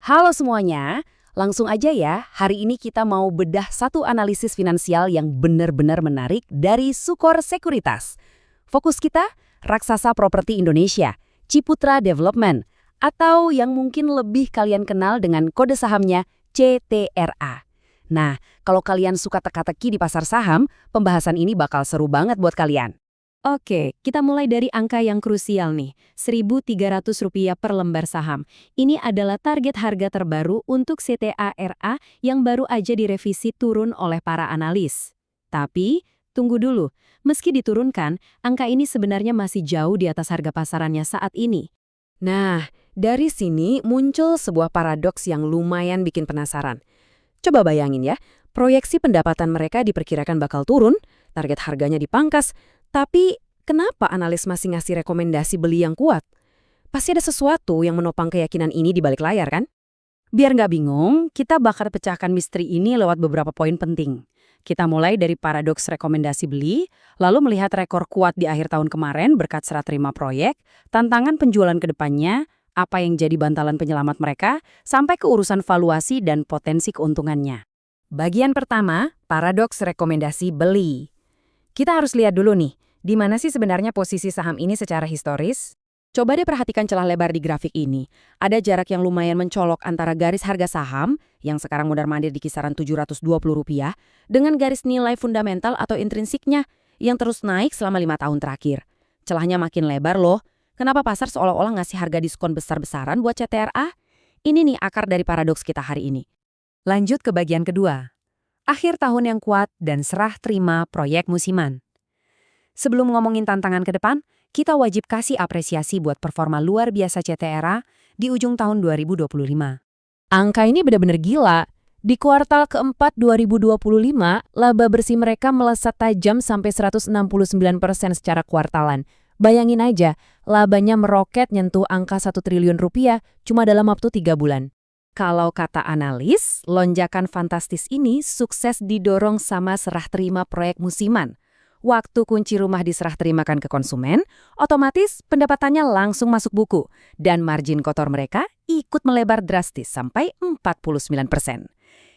Halo semuanya, langsung aja ya, hari ini kita mau bedah satu analisis finansial yang benar-benar menarik dari Sukor Sekuritas. Fokus kita, raksasa properti Indonesia, Ciputra Development, atau yang mungkin lebih kalian kenal dengan kode sahamnya CTRA. Nah, kalau kalian suka teka-teki di pasar saham, pembahasan ini bakal seru banget buat kalian. Oke, kita mulai dari angka yang krusial nih, Rp1.300 per lembar saham. Ini adalah target harga terbaru untuk CTARA yang baru aja direvisi turun oleh para analis. Tapi, tunggu dulu, meski diturunkan, angka ini sebenarnya masih jauh di atas harga pasarannya saat ini. Nah, dari sini muncul sebuah paradoks yang lumayan bikin penasaran. Coba bayangin ya, proyeksi pendapatan mereka diperkirakan bakal turun, target harganya dipangkas, tapi kenapa analis masih ngasih rekomendasi beli yang kuat? Pasti ada sesuatu yang menopang keyakinan ini di balik layar kan? Biar nggak bingung, kita bakal pecahkan misteri ini lewat beberapa poin penting. Kita mulai dari paradoks rekomendasi beli, lalu melihat rekor kuat di akhir tahun kemarin berkat serah terima proyek, tantangan penjualan ke depannya, apa yang jadi bantalan penyelamat mereka, sampai ke urusan valuasi dan potensi keuntungannya. Bagian pertama, paradoks rekomendasi beli. Kita harus lihat dulu nih, di mana sih sebenarnya posisi saham ini secara historis? Coba deh perhatikan celah lebar di grafik ini. Ada jarak yang lumayan mencolok antara garis harga saham, yang sekarang mondar-mandir di kisaran Rp720, dengan garis nilai fundamental atau intrinsiknya, yang terus naik selama 5 tahun terakhir. Celahnya makin lebar loh. Kenapa pasar seolah-olah ngasih harga diskon besar-besaran buat CTRA? Ini nih akar dari paradoks kita hari ini. Lanjut ke bagian kedua. Akhir tahun yang kuat dan serah terima proyek musiman. Sebelum ngomongin tantangan ke depan, kita wajib kasih apresiasi buat performa luar biasa CTRA di ujung tahun 2025. Angka ini benar-benar gila. Di kuartal keempat 2025, laba bersih mereka melesat tajam sampai 169% secara kuartalan. Bayangin aja, labanya meroket nyentuh angka 1 triliun rupiah cuma dalam waktu 3 bulan. Kalau kata analis, lonjakan fantastis ini sukses didorong sama serah terima proyek musiman. Waktu kunci rumah diserah terimakan ke konsumen, otomatis pendapatannya langsung masuk buku, dan margin kotor mereka ikut melebar drastis sampai 49%.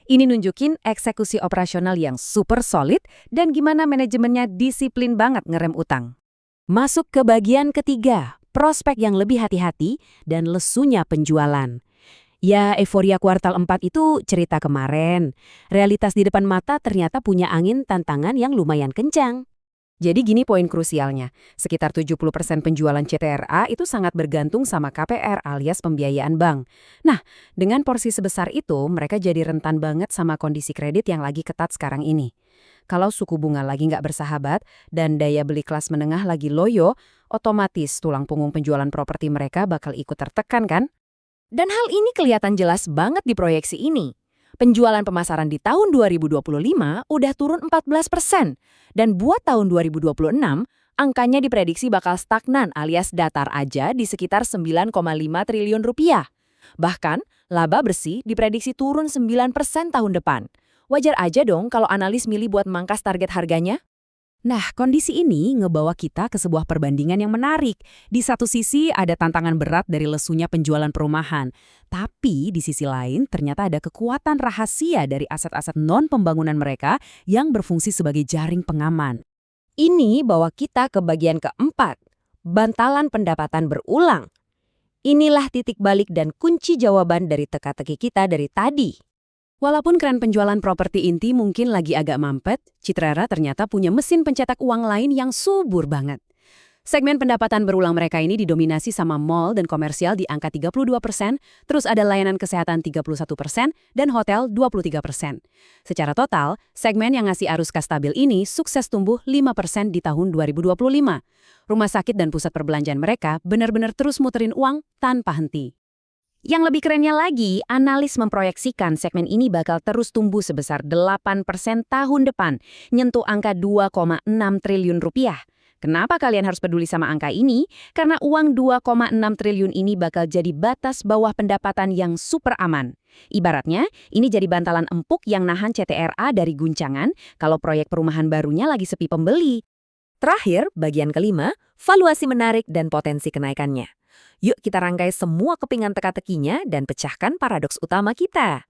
Ini nunjukin eksekusi operasional yang super solid dan gimana manajemennya disiplin banget ngerem utang. Masuk ke bagian ketiga, prospek yang lebih hati-hati dan lesunya penjualan. Ya, euforia kuartal 4 itu cerita kemarin. Realitas di depan mata ternyata punya angin tantangan yang lumayan kencang. Jadi gini poin krusialnya, sekitar 70% penjualan CTRA itu sangat bergantung sama KPR alias pembiayaan bank. Nah, dengan porsi sebesar itu, mereka jadi rentan banget sama kondisi kredit yang lagi ketat sekarang ini. Kalau suku bunga lagi nggak bersahabat dan daya beli kelas menengah lagi loyo, otomatis tulang punggung penjualan properti mereka bakal ikut tertekan kan? Dan hal ini kelihatan jelas banget di proyeksi ini. Penjualan pemasaran di tahun 2025 udah turun 14%. Dan buat tahun 2026, angkanya diprediksi bakal stagnan alias datar aja di sekitar 9,5 triliun rupiah. Bahkan, laba bersih diprediksi turun 9% tahun depan. Wajar aja dong kalau analis milih buat mangkas target harganya. Nah, kondisi ini ngebawa kita ke sebuah perbandingan yang menarik. Di satu sisi ada tantangan berat dari lesunya penjualan perumahan. Tapi di sisi lain ternyata ada kekuatan rahasia dari aset-aset non-pembangunan mereka yang berfungsi sebagai jaring pengaman. Ini bawa kita ke bagian keempat, bantalan pendapatan berulang. Inilah titik balik dan kunci jawaban dari teka-teki kita dari tadi. Walaupun keren penjualan properti inti mungkin lagi agak mampet, CTRA ternyata punya mesin pencetak uang lain yang subur banget. Segmen pendapatan berulang mereka ini didominasi sama mall dan komersial di angka 32%, terus ada layanan kesehatan 31%, dan hotel 23%. Secara total, segmen yang ngasih arus kas stabil ini sukses tumbuh 5% di tahun 2025. Rumah sakit dan pusat perbelanjaan mereka benar-benar terus muterin uang tanpa henti. Yang lebih kerennya lagi, analis memproyeksikan segmen ini bakal terus tumbuh sebesar 8% tahun depan, nyentuh angka 2,6 triliun rupiah. Kenapa kalian harus peduli sama angka ini? Karena uang 2,6 triliun ini bakal jadi batas bawah pendapatan yang super aman. Ibaratnya, ini jadi bantalan empuk yang nahan CTRA dari guncangan kalau proyek perumahan barunya lagi sepi pembeli. Terakhir, bagian kelima, valuasi menarik dan potensi kenaikannya. Yuk kita rangkai semua kepingan teka-tekinya dan pecahkan paradoks utama kita.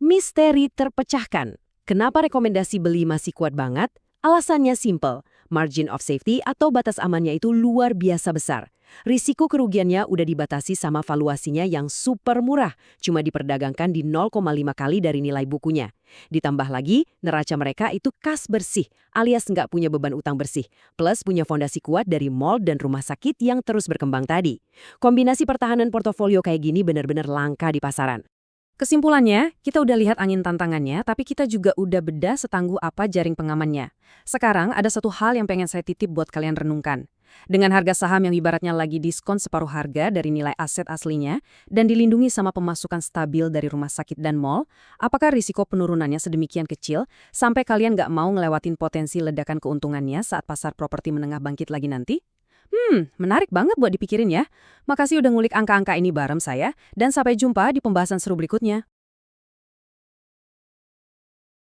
Misteri terpecahkan. Kenapa rekomendasi beli masih kuat banget? Alasannya simple. Margin of safety atau batas amannya itu luar biasa besar. Risiko kerugiannya udah dibatasi sama valuasinya yang super murah, cuma diperdagangkan di 0,5 kali dari nilai bukunya. Ditambah lagi, neraca mereka itu kas bersih, alias nggak punya beban utang bersih, plus punya fondasi kuat dari mall dan rumah sakit yang terus berkembang tadi. Kombinasi pertahanan portofolio kayak gini benar-benar langka di pasaran. Kesimpulannya, kita udah lihat angin tantangannya, tapi kita juga udah bedah setangguh apa jaring pengamannya. Sekarang ada satu hal yang pengen saya titip buat kalian renungkan. Dengan harga saham yang ibaratnya lagi diskon separuh harga dari nilai aset aslinya dan dilindungi sama pemasukan stabil dari rumah sakit dan mall, apakah risiko penurunannya sedemikian kecil sampai kalian nggak mau ngelewatin potensi ledakan keuntungannya saat pasar properti menengah bangkit lagi nanti? Menarik banget buat dipikirin ya. Makasih udah ngulik angka-angka ini bareng saya, dan sampai jumpa di pembahasan seru berikutnya.